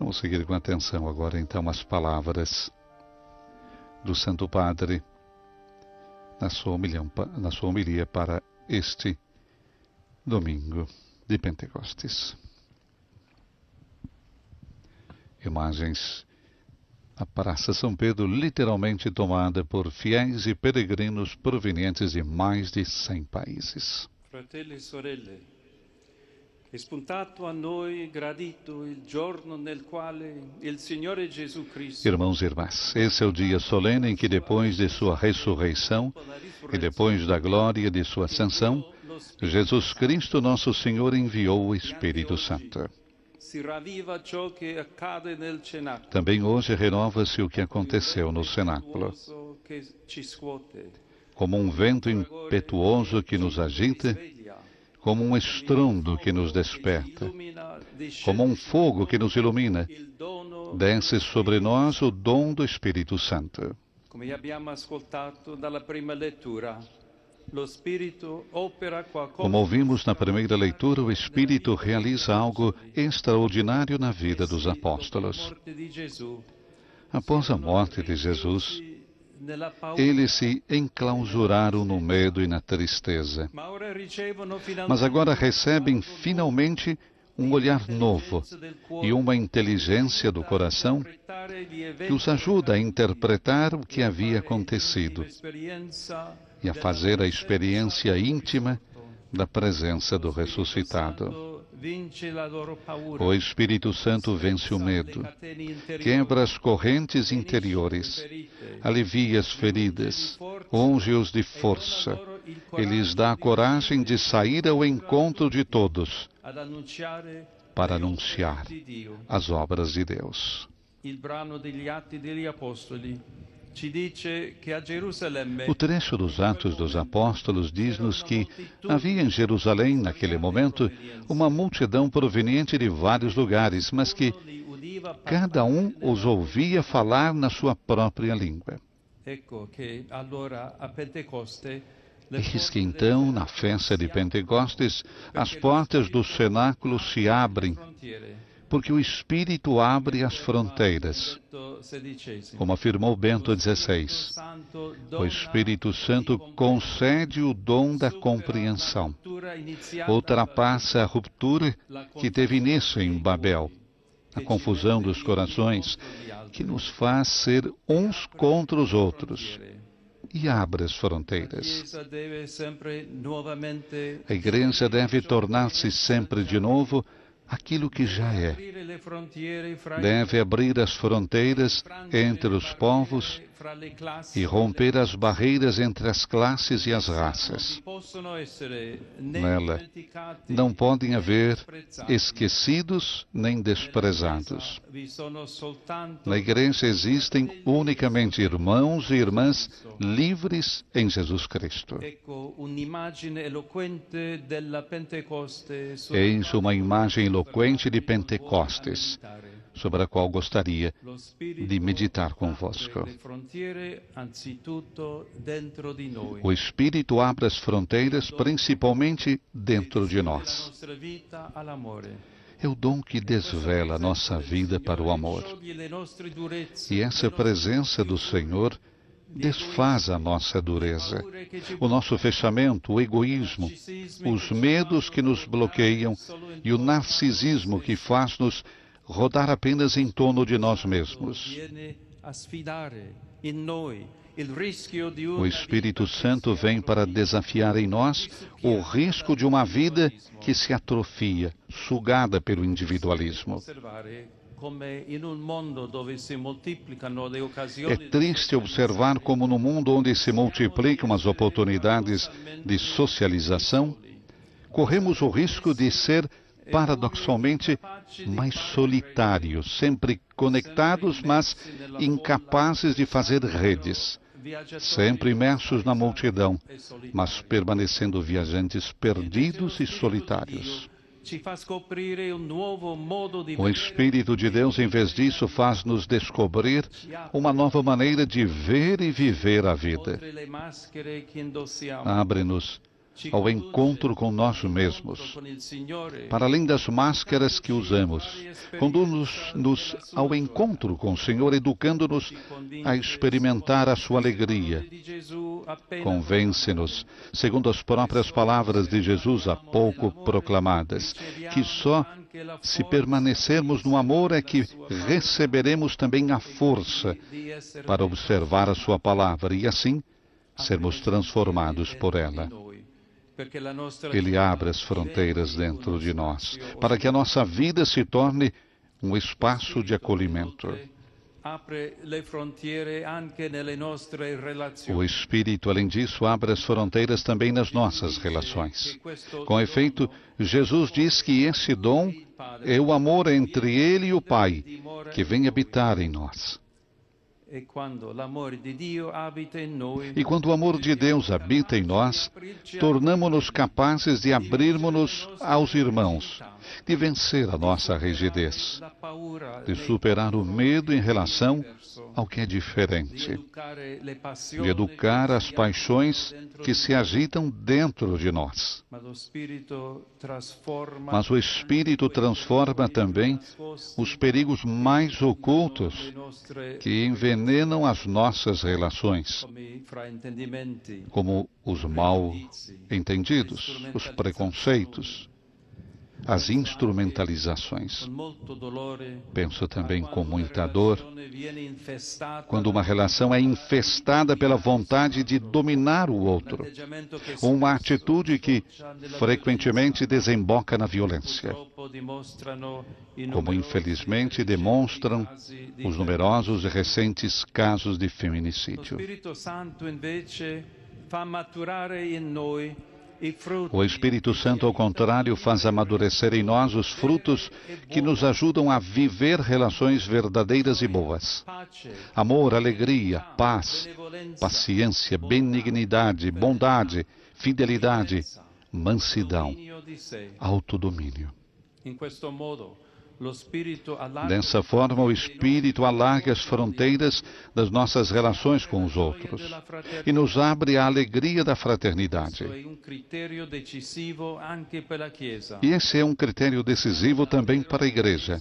Vamos seguir com atenção agora, então, as palavras do Santo Padre na sua homilia para este domingo de Pentecostes. Imagens da Praça São Pedro, literalmente tomada por fiéis e peregrinos provenientes de mais de 100 países. Fratelli e sorelle, è spuntato a noi gradito il giorno nel quale il Signore Gesù Cristo. Irmãos e irmãs, esse é o dia solene em que, depois de sua ressurreição e depois da glória de sua ascensão, Jesus Cristo, nosso Senhor, enviou o Espírito Santo. Também hoje renova-se o que aconteceu no cenáculo. Como um vento impetuoso que nos agita, como um estrondo que nos desperta, como um fogo que nos ilumina, desce sobre nós o dom do Espírito Santo. Come abbiamo ascoltato dalla prima lettura, lo Spirito opera qualcosa. Como ouvimos na primeira leitura, o Espírito realiza algo extraordinário na vida dos apóstolos. Após a morte de Jesus, eles se enclausuraram no medo e na tristeza. Mas agora recebem finalmente um olhar novo e uma inteligência do coração que os ajuda a interpretar o que havia acontecido e a fazer a experiência íntima da presença do ressuscitado. O Espírito Santo vence o medo, quebra as correntes interiores, alivia as feridas, unge-os de força e lhes dá a coragem de sair ao encontro de todos para anunciar as obras de Deus. O trecho dos Atos dos Apóstolos diz-nos que havia em Jerusalém, naquele momento, uma multidão proveniente de vários lugares, mas que cada um os ouvia falar na sua própria língua. Eis que então, na festa de Pentecostes, as portas do cenáculo se abrem, porque o Espírito abre as fronteiras. Como afirmou Bento XVI, o Espírito Santo concede o dom da compreensão. Ultrapassa a ruptura que teve início em Babel, a confusão dos corações, que nos faz ser uns contra os outros, e abre as fronteiras. A Igreja deve tornar-se sempre de novo aquilo que já é. Deve abrir as fronteiras entre os povos e romper as barreiras entre as classes e as raças. Nela não podem haver esquecidos nem desprezados. Na Igreja existem unicamente irmãos e irmãs livres em Jesus Cristo. Eis uma imagem eloquente de Pentecostes, sobre a qual gostaria de meditar convosco. O Espírito abre as fronteiras principalmente dentro de nós. É o dom que desvela a nossa vida para o amor. E essa presença do Senhor desfaz a nossa dureza, o nosso fechamento, o egoísmo, os medos que nos bloqueiam e o narcisismo que faz-nos rodar apenas em torno de nós mesmos. O Espírito Santo vem para desafiar em nós o risco de uma vida que se atrofia, sugada pelo individualismo. É triste observar como no mundo onde se multiplicam as oportunidades de socialização, corremos o risco de ser paradoxalmente mais solitários, sempre conectados, mas incapazes de fazer redes, sempre imersos na multidão, mas permanecendo viajantes perdidos e solitários. O Espírito de Deus, em vez disso, faz-nos descobrir uma nova maneira de ver e viver a vida. Abre-nos ao encontro com nós mesmos. Para além das máscaras que usamos, conduz-nos ao encontro com o Senhor, educando-nos a experimentar a sua alegria. Convence-nos, segundo as próprias palavras de Jesus há pouco proclamadas, que só se permanecermos no amor é que receberemos também a força para observar a sua palavra e assim sermos transformados por ela. Ele abre as fronteiras dentro de nós, para que a nossa vida se torne um espaço de acolhimento. O Espírito, além disso, abre as fronteiras também nas nossas relações. Com efeito, Jesus diz que esse dom é o amor entre Ele e o Pai, que vem habitar em nós. E quando o amor de Deus habita em nós, tornamo-nos capazes de abrirmos-nos aos irmãos, de vencer a nossa rigidez, de superar o medo em relação ao que é diferente, de educar as paixões que se agitam dentro de nós. Mas o Espírito transforma também os perigos mais ocultos que envenenam as nossas relações, como os mal-entendidos, os preconceitos, as instrumentalizações. Penso também com muita dor quando uma relação é infestada pela vontade de dominar o outro, uma atitude que frequentemente desemboca na violência, como infelizmente demonstram os numerosos e recentes casos de feminicídio. O Espírito Santo, ao contrário, faz amadurecer em nós os frutos que nos ajudam a viver relações verdadeiras e boas. Amor, alegria, paz, paciência, benignidade, bondade, fidelidade, mansidão, autodomínio. Dessa forma, o Espírito alarga as fronteiras das nossas relações com os outros e nos abre a alegria da fraternidade. E esse é um critério decisivo também para a Igreja.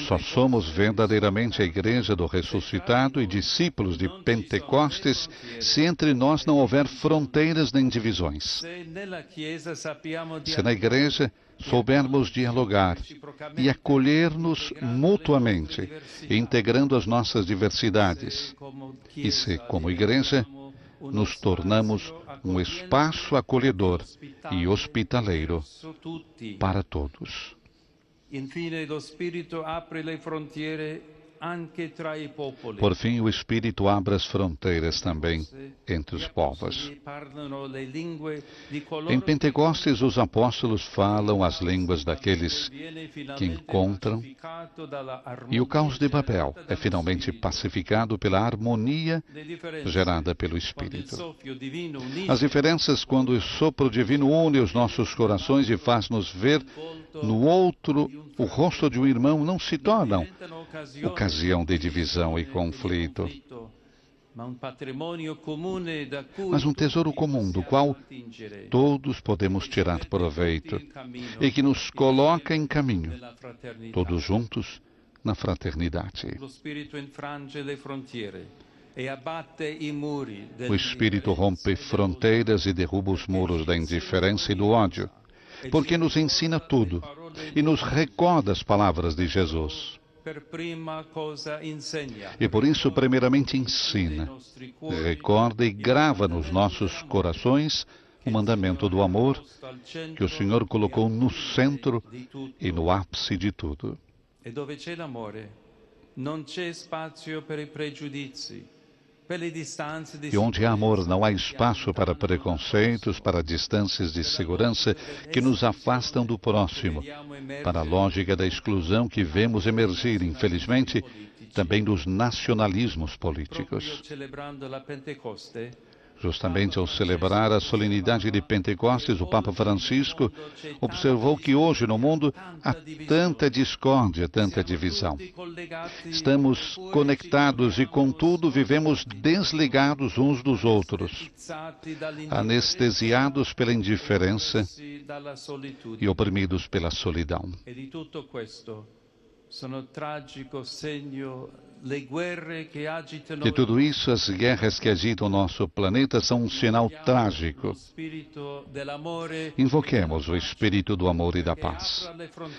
Só somos verdadeiramente a Igreja do ressuscitado e discípulos de Pentecostes se entre nós não houver fronteiras nem divisões. Se na Igreja soubermos dialogar e acolher-nos mutuamente, integrando as nossas diversidades, e se, como Igreja, nos tornamos um espaço acolhedor e hospitaleiro para todos. Por fim, o Espírito abre as fronteiras também entre os povos. Em Pentecostes, os apóstolos falam as línguas daqueles que encontram, e o caos de Babel é finalmente pacificado pela harmonia gerada pelo Espírito. As diferenças, quando o sopro divino une os nossos corações e faz-nos ver no outro o rosto de um irmão, não se tornam ocasião de divisão e conflito, mas um tesouro comum do qual todos podemos tirar proveito e que nos coloca em caminho, todos juntos na fraternidade. O Espírito rompe fronteiras e derruba os muros da indiferença e do ódio, porque nos ensina tudo e nos recorda as palavras de Jesus. E por isso, primeiramente, ensina, recorda e grava nos nossos corações o mandamento do amor que o Senhor colocou no centro e no ápice de tudo. E onde há amor, não há espaço para preconceitos, para distâncias de segurança que nos afastam do próximo, para a lógica da exclusão que vemos emergir, infelizmente, também dos nacionalismos políticos. Justamente ao celebrar a solenidade de Pentecostes, o Papa Francisco observou que hoje no mundo há tanta discórdia, tanta divisão. Estamos conectados e, contudo, vivemos desligados uns dos outros, anestesiados pela indiferença e oprimidos pela solidão. De tudo isso, as guerras que agitam o nosso planeta são um sinal trágico. Invoquemos o Espírito do amor e da paz,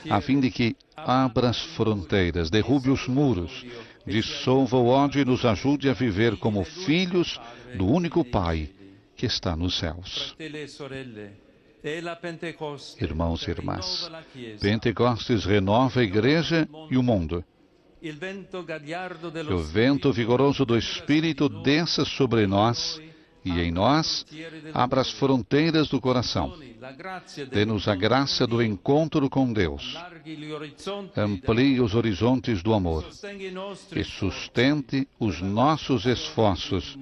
a fim de que abra as fronteiras, derrube os muros, dissolva o ódio e nos ajude a viver como filhos do único Pai que está nos céus. Irmãos e irmãs, Pentecostes renova a Igreja e o mundo. Que o vento vigoroso do Espírito desça sobre nós e em nós abra as fronteiras do coração. Dê-nos a graça do encontro com Deus. Amplie os horizontes do amor e sustente os nossos esforços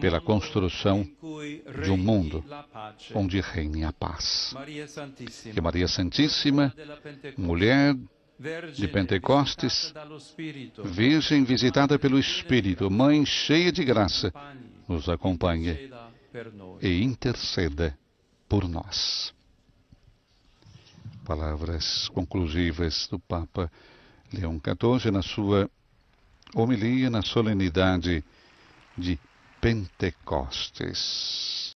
pela construção de um mundo onde reine a paz. Que Maria Santíssima, mulher de Pentecostes, Virgem visitada pelo Espírito, Mãe cheia de graça, nos acompanhe e interceda por nós. Palavras conclusivas do Papa Leão XIV na sua homilia na solenidade de Pentecostes.